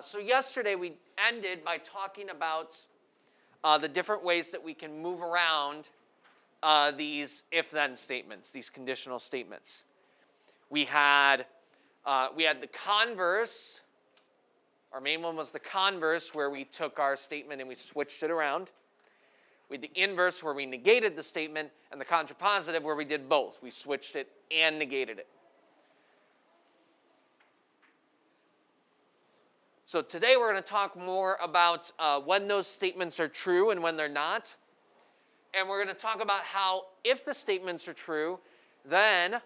So yesterday we ended by talking about the different ways that we can move around these if-then statements, these conditional statements. We had the converse. Our main one was the converse, where we took our statement and we switched it around. We had the inverse, where we negated the statement, and the contrapositive, where we did both. We switched it and negated it. So today we're going to talk more about when those statements are true and when they're not. And we're going to talk about how, if the statements are true, then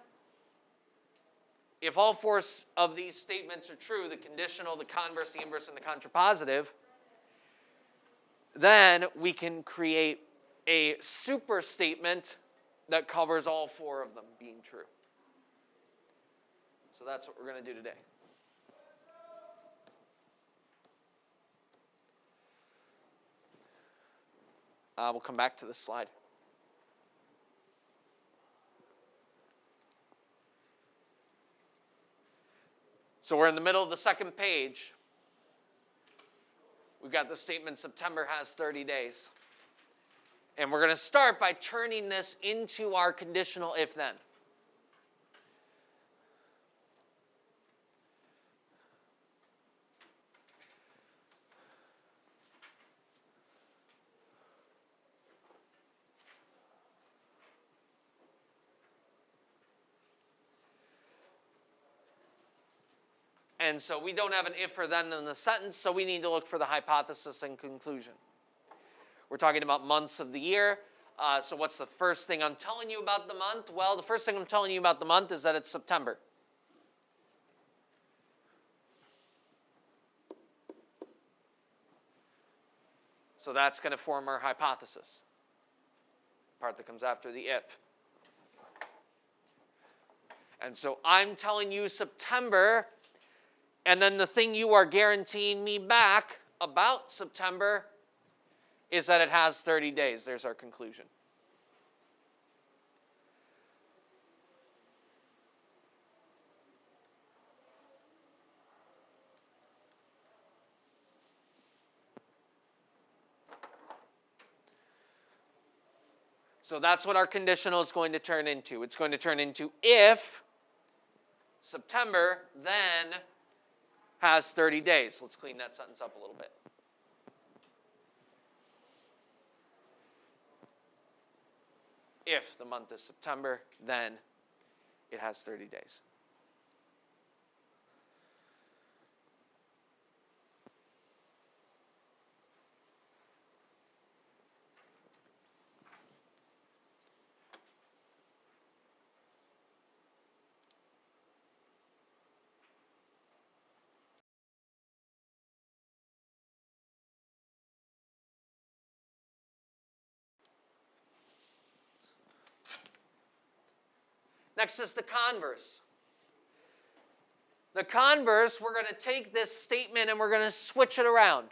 if all four of these statements are true, the conditional, the converse, the inverse, and the contrapositive, then we can create a super statement that covers all four of them being true. So that's what we're going to do today. We'll come back to this slide. So we're in the middle of the second page. We've got the statement September has 30 days. And we're going to start by turning this into our conditional if-then. And so we don't have an if or then in the sentence, so we need to look for the hypothesis and conclusion. We're talking about months of the year. So what's the first thing I'm telling you about the month? Well, the first thing I'm telling you about the month is that it's September. So that's going to form our hypothesis, the part that comes after the if. And so I'm telling you September, and then the thing you are guaranteeing me back about September is that it has 30 days. There's our conclusion. So that's what our conditional is going to turn into. It's going to turn into if September then has 30 days. Let's clean that sentence up a little bit. If the month is September, then it has 30 days. Next is the converse. The converse, we're going to take this statement and we're going to switch it around.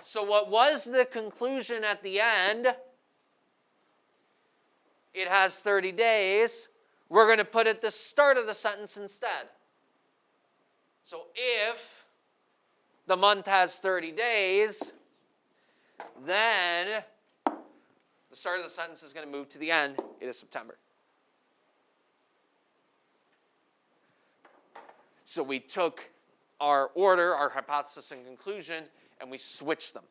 So what was the conclusion at the end? It has 30 days. We're going to put at the start of the sentence instead. So if the month has 30 days, then the start of the sentence is going to move to the end. It is September. So we took our order, our hypothesis and conclusion, and we switched them.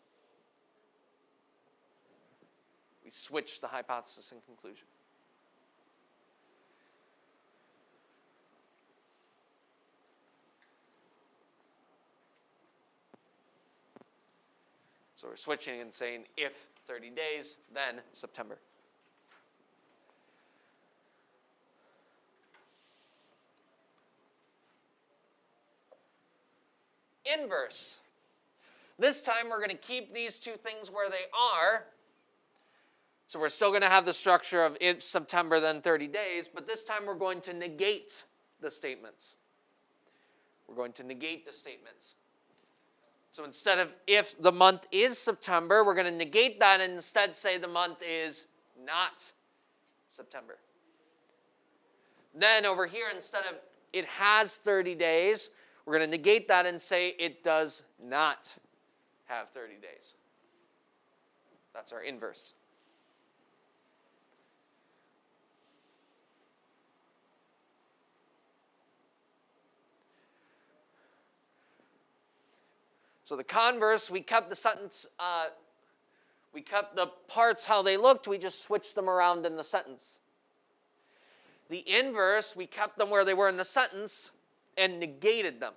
We switched the hypothesis and conclusion. So we're switching and saying if 30 days, then September. Inverse. This time we're going to keep these two things where they are. So we're still going to have the structure of if September, then 30 days, but this time we're going to negate the statements. We're going to negate the statements. So instead of if the month is September, we're going to negate that and instead say the month is not September. Then over here, instead of it has 30 days, We're going to negate that and say it does not have 30 days. That's our inverse. So the converse, we kept the sentence, we kept the parts how they looked, we just switched them around in the sentence. The inverse, we kept them where they were in the sentence and negated them.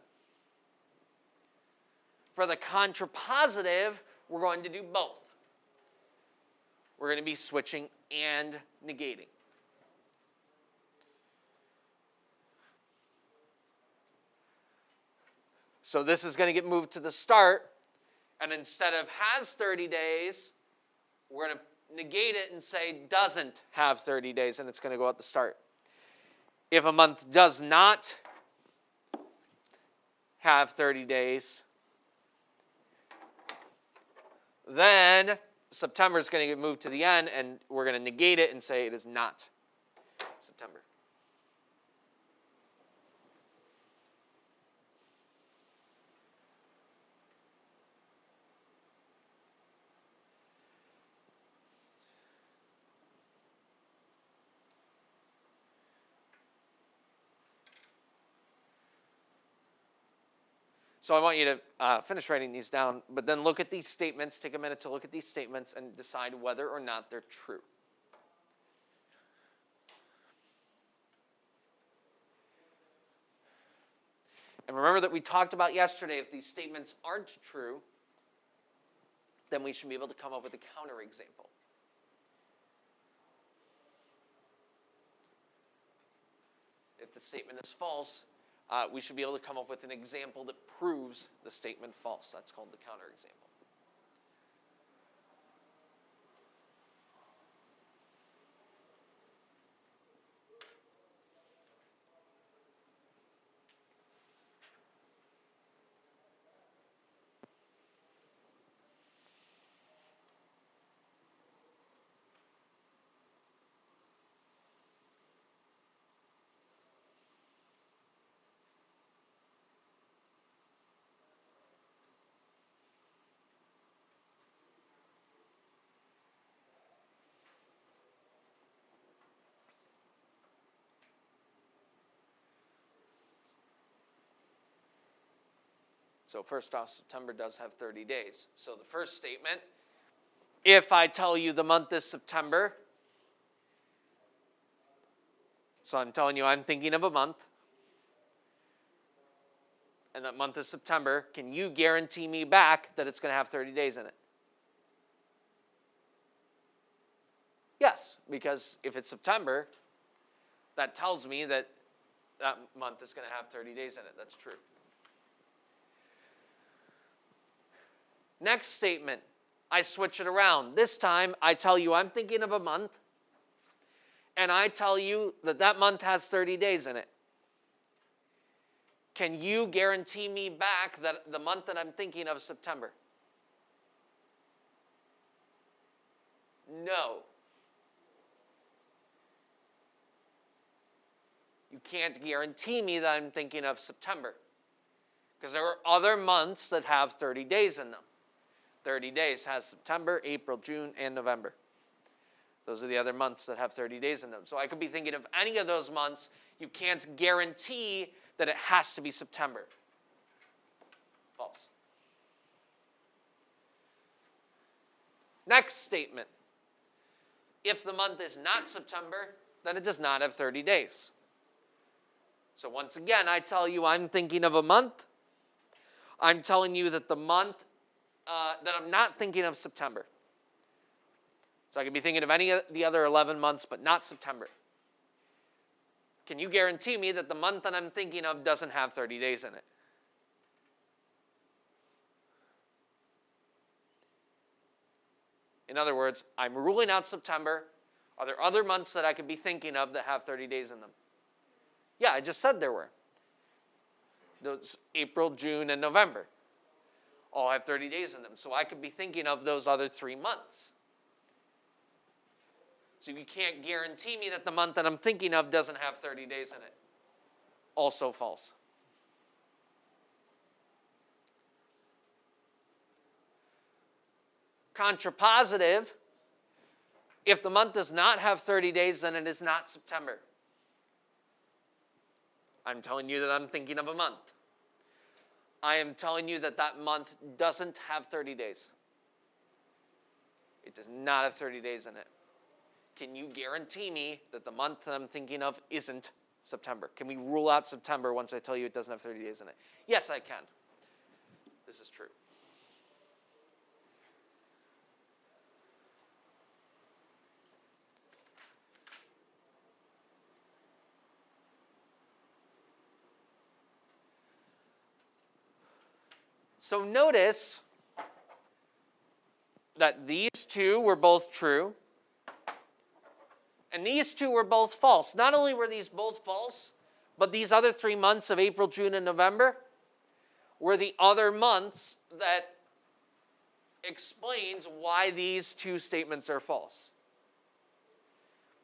For the contrapositive, we're going to do both. We're going to be switching and negating. So this is going to get moved to the start, and instead of has 30 days, we're going to negate it and say doesn't have 30 days, and it's going to go at the start. If a month does not have 30 days, then September is going to get moved to the end, and we're going to negate it and say it is not September. So I want you to finish writing these down, but then look at these statements, take a minute to look at these statements and decide whether or not they're true. And remember that we talked about yesterday, if these statements aren't true, then we should be able to come up with a counterexample. If the statement is false, we should be able to come up with an example that proves the statement false. That's called the counterexample. So first off, September does have 30 days. So the first statement, if I tell you the month is September, so I'm telling you I'm thinking of a month, and that month is September, can you guarantee me back that it's going to have 30 days in it? Yes, because if it's September, that tells me that that month is going to have 30 days in it. That's true. Next statement, I switch it around. This time, I tell you I'm thinking of a month, and I tell you that that month has 30 days in it. Can you guarantee me back that the month that I'm thinking of is September? No. You can't guarantee me that I'm thinking of September, because there are other months that have 30 days in them. 30 days has September, April, June, and November. Those are the other months that have 30 days in them. So I could be thinking of any of those months. You can't guarantee that it has to be September. False. Next statement. If the month is not September, then it does not have 30 days. So once again, I tell you I'm thinking of a month. I'm telling you that the month, that I'm not thinking of September. So I could be thinking of any of the other 11 months, but not September. Can you guarantee me that the month that I'm thinking of doesn't have 30 days in it? In other words, I'm ruling out September. Are there other months that I could be thinking of that have 30 days in them? Yeah, I just said there were. Those April, June, and November all have 30 days in them. So I could be thinking of those other 3 months. So you can't guarantee me that the month that I'm thinking of doesn't have 30 days in it. Also false. Contrapositive, if the month does not have 30 days, then it is not September. I'm telling you that I'm thinking of a month. I am telling you that that month doesn't have 30 days. It does not have 30 days in it. Can you guarantee me that the month that I'm thinking of isn't September? Can we rule out September once I tell you it doesn't have 30 days in it? Yes, I can. This is true. So notice that these two were both true, and these two were both false. Not only were these both false, but these other 3 months of April, June, and November were the other months that explains why these two statements are false.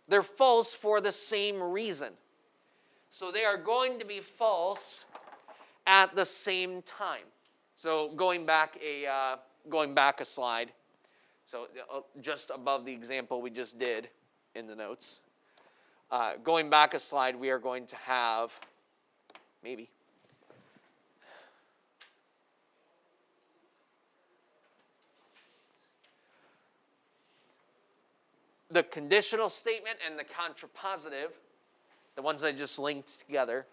They're false for the same reason. So they are going to be false at the same time. So going back a slide. So just above the example we just did in the notes. Going back a slide, we are going to have, maybe, the conditional statement and the contrapositive, the ones I just linked together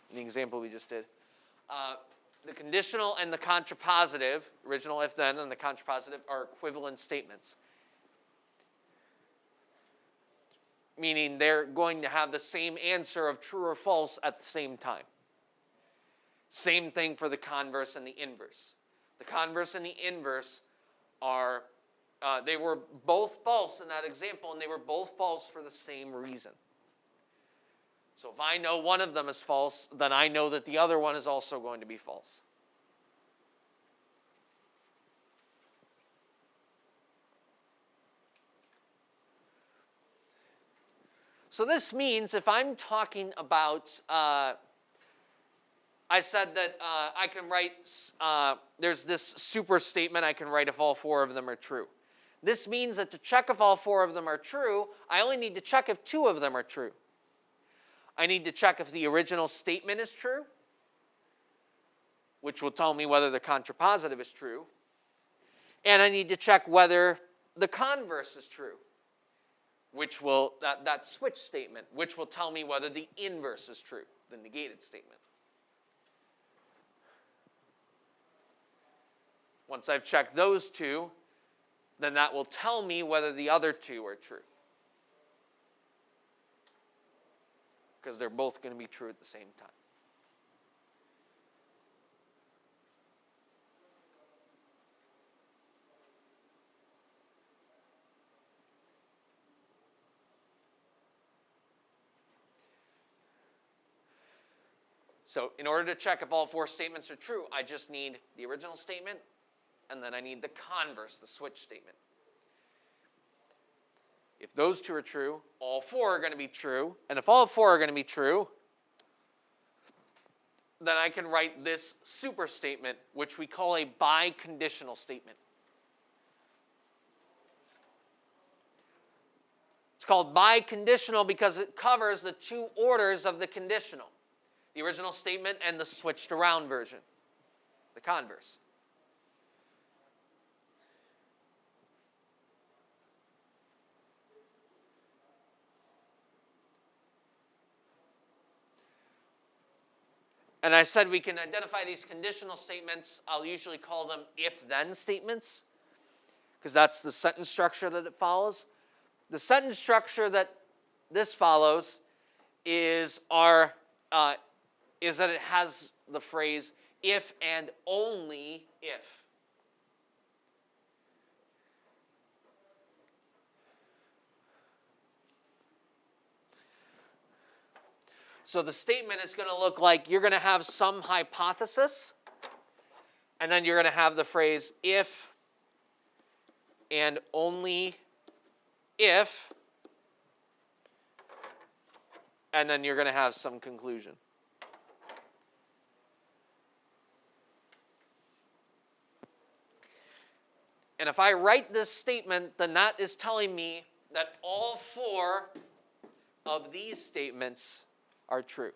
in the example we just did. The conditional and the contrapositive, original if-then and the contrapositive, are equivalent statements. Meaning they're going to have the same answer of true or false at the same time. Same thing for the converse and the inverse. The converse and the inverse are, they were both false in that example, and they were both false for the same reason. So if I know one of them is false, then I know that the other one is also going to be false. So this means if I'm talking about, I said that I can write, there's this super statement I can write if all four of them are true. This means that to check if all four of them are true, I only need to check if two of them are true. I need to check if the original statement is true, which will tell me whether the contrapositive is true. And I need to check whether the converse is true, which will, that switch statement, which will tell me whether the inverse is true, the negated statement. Once I've checked those two, then that will tell me whether the other two are true. Because they're both going to be true at the same time. So in order to check if all four statements are true, I just need the original statement, and then I need the converse, the switch statement. If those two are true, all four are going to be true. And if all four are going to be true, then I can write this super statement, which we call a biconditional statement. It's called biconditional because it covers the two orders of the conditional. The original statement and the switched around version, the converse. And I said we can identify these conditional statements. I'll usually call them if-then statements, because that's the sentence structure that it follows. The sentence structure that this follows is that it has the phrase if and only if. So the statement is going to look like you're going to have some hypothesis, and then you're going to have the phrase if and only if, and then you're going to have some conclusion. And if I write this statement, then that is telling me that all 4 of these statements are true.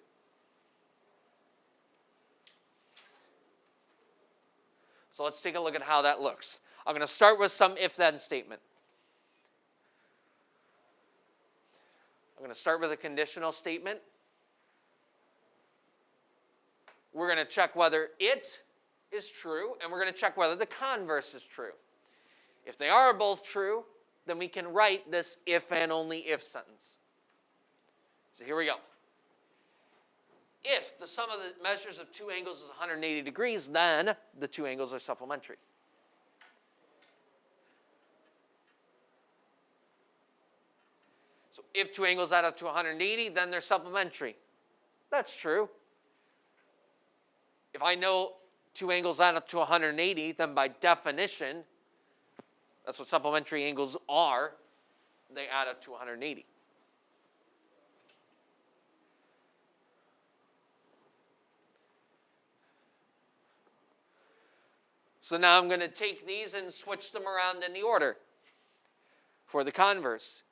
So let's take a look at how that looks. I'm going to start with some if-then statement. I'm going to start with a conditional statement. We're going to check whether it is true, and we're going to check whether the converse is true. If they are both true, then we can write this if and only if sentence. So here we go. If the sum of the measures of 2 angles is 180 degrees, then the 2 angles are supplementary. So if 2 angles add up to 180, then they're supplementary. That's true. If I know 2 angles add up to 180, then by definition, that's what supplementary angles are. They add up to 180. So now I'm going to take these and switch them around in the order for the converse.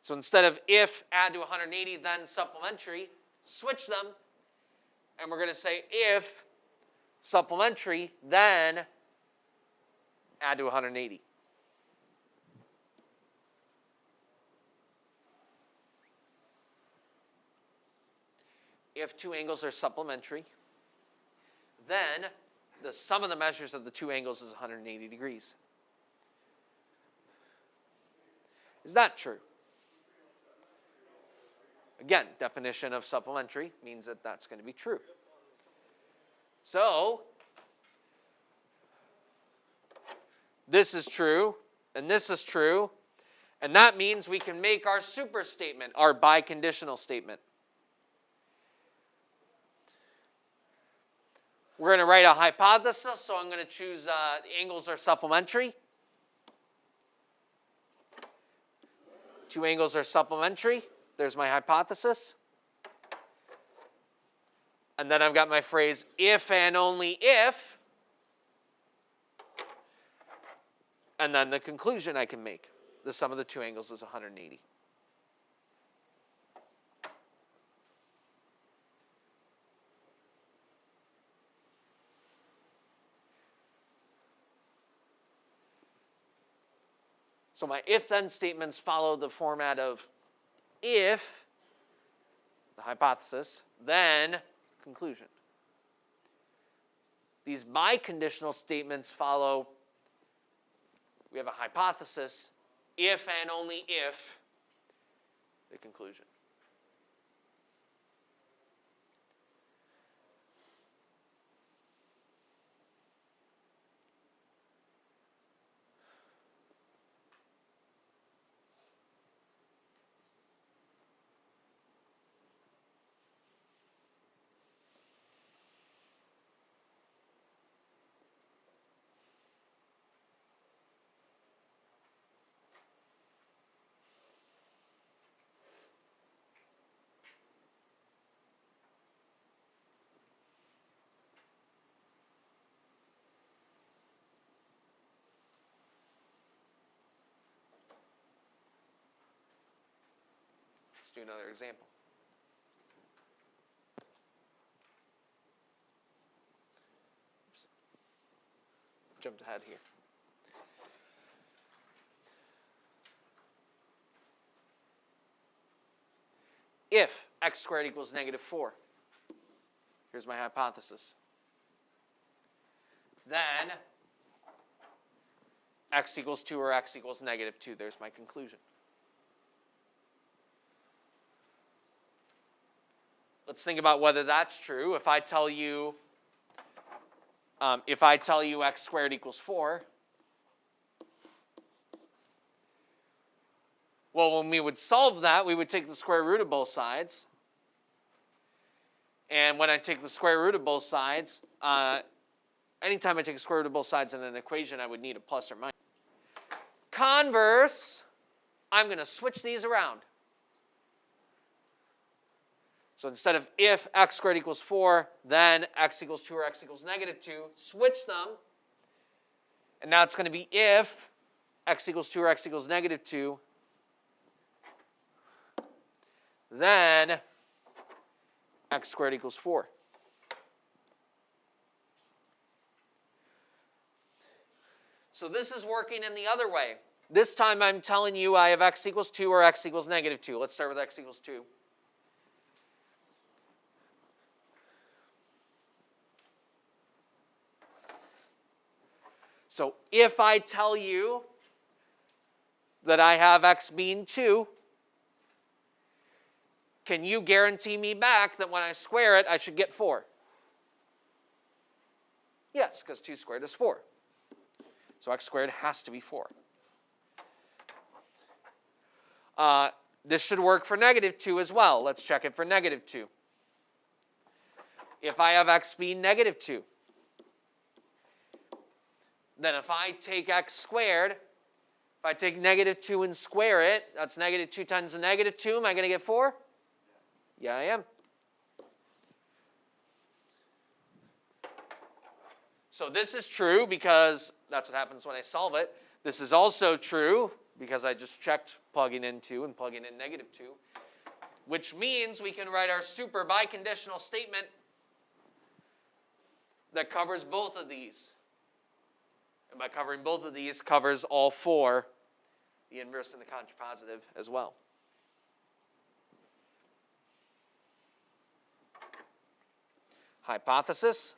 So instead of if add to 180, then supplementary, switch them. And we're going to say if supplementary, then add to 180. If 2 angles are supplementary, then the sum of the measures of the 2 angles is 180 degrees. Is that true? Again, definition of supplementary means that that's going to be true. So, this is true, and this is true, and that means we can make our super statement, our biconditional statement. We're going to write a hypothesis, so I'm going to choose the angles are supplementary. 2 angles are supplementary. There's my hypothesis. And then I've got my phrase, if and only if. And then the conclusion I can make. The sum of the 2 angles is 180. So my if-then statements follow the format of if, the hypothesis, then conclusion. These biconditional statements follow, we have a hypothesis, if and only if, the conclusion. Let's do another example. Oops. Jumped ahead here. If x squared equals -4, here's my hypothesis, then x equals 2 or x equals -2. There's my conclusion. Let's think about whether that's true. If I tell you x squared equals 4, well, when we would solve that, we would take the square root of both sides. And when I take the square root of both sides, anytime I take a square root of both sides in an equation, I would need a plus or minus. Converse, I'm going to switch these around. So instead of if x squared equals 4, then x equals 2 or x equals -2, switch them. And now it's going to be if x equals 2 or x equals negative 2, then x squared equals 4. So this is working in the other way. This time I'm telling you I have x equals 2 or x equals negative 2. Let's start with x equals 2. So if I tell you that I have x being 2, can you guarantee me back that when I square it, I should get 4? Yes, because 2 squared is 4. So x squared has to be 4. This should work for negative 2 as well. Let's check it for negative 2. If I have x being negative 2, then if I take x squared, if I take negative 2 and square it, that's negative 2 times the negative 2. Am I going to get 4? Yeah, I am. So this is true because that's what happens when I solve it. This is also true because I just checked plugging in 2 and plugging in negative 2, which means we can write our super biconditional statement that covers both of these. And by covering both of these, covers all 4, the inverse and the contrapositive as well. Hypothesis.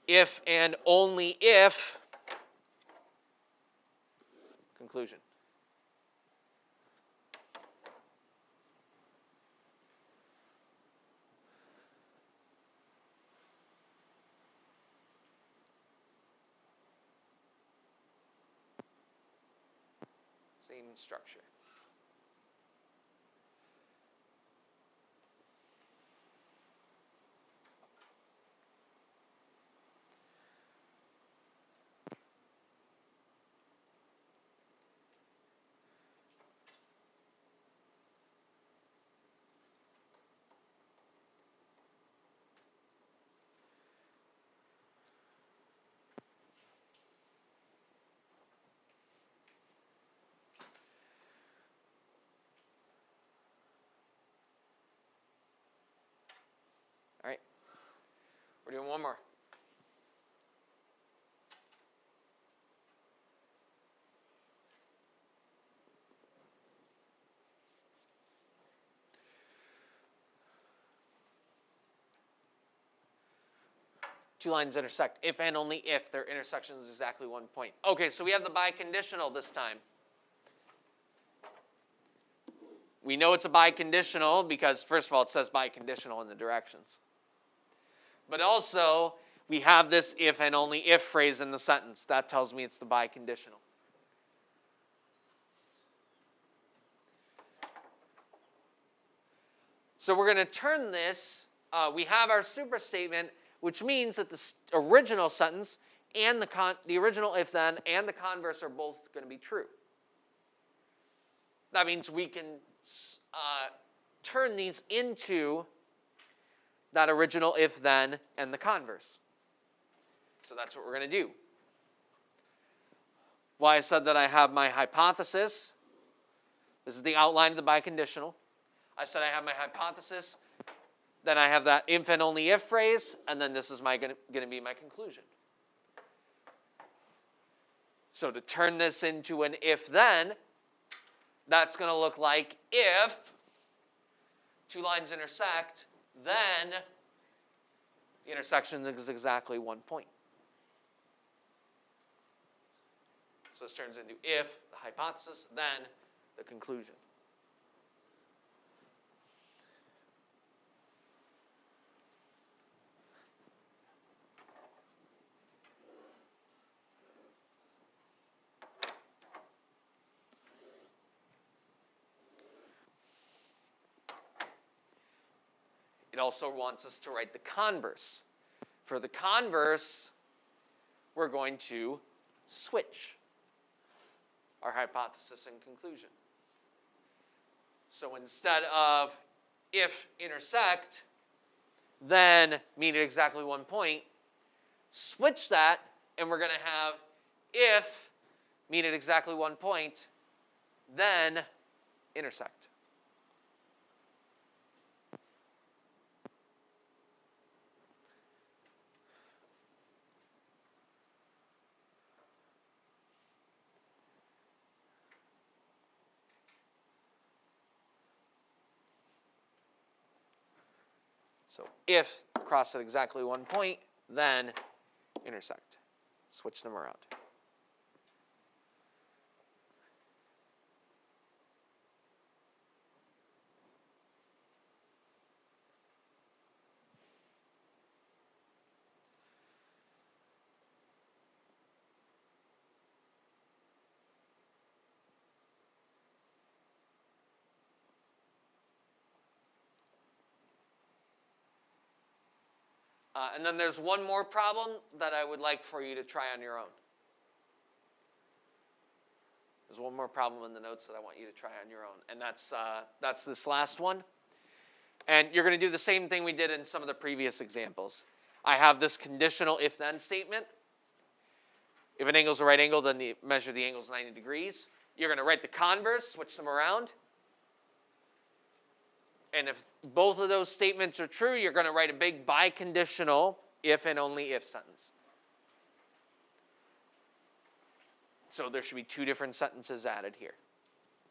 If and only if. Conclusion. Same structure. All right. We're doing one more. Two lines intersect if and only if their intersection is exactly 1 point. Okay, so we have the biconditional this time. We know it's a biconditional because, first of all, it says biconditional in the directions. But also, we have this if and only if phrase in the sentence. That tells me it's the biconditional. So we're going to turn this, we have our superstatement, which means that the original sentence and the original if-then and the converse are both going to be true. That means we can turn these into that original if-then and the converse. So that's what we're going to do. Why I said that I have my hypothesis. This is the outline of the biconditional. I said I have my hypothesis. Then I have that if and only if phrase, and then this is going to be my conclusion. So to turn this into an if-then, that's going to look like if two lines intersect, then the intersection is exactly 1 point. So this turns into if, the hypothesis, then the conclusion. It also wants us to write the converse. For the converse, we're going to switch our hypothesis and conclusion. So instead of if intersect, then meet at exactly 1 point, switch that and we're going to have if meet at exactly one point, then intersect. So if cross at exactly one point, then intersect. Switch them around. And then there's one more problem that I would like for you to try on your own. There's one more problem in the notes that I want you to try on your own, and that's this last one. And you're going to do the same thing we did in some of the previous examples. I have this conditional if-then statement. If an angle is a right angle, then measure the angles 90 degrees. You're going to write the converse, switch them around. And if both of those statements are true, you're going to write a big biconditional if and only if sentence. So there should be two different sentences added here.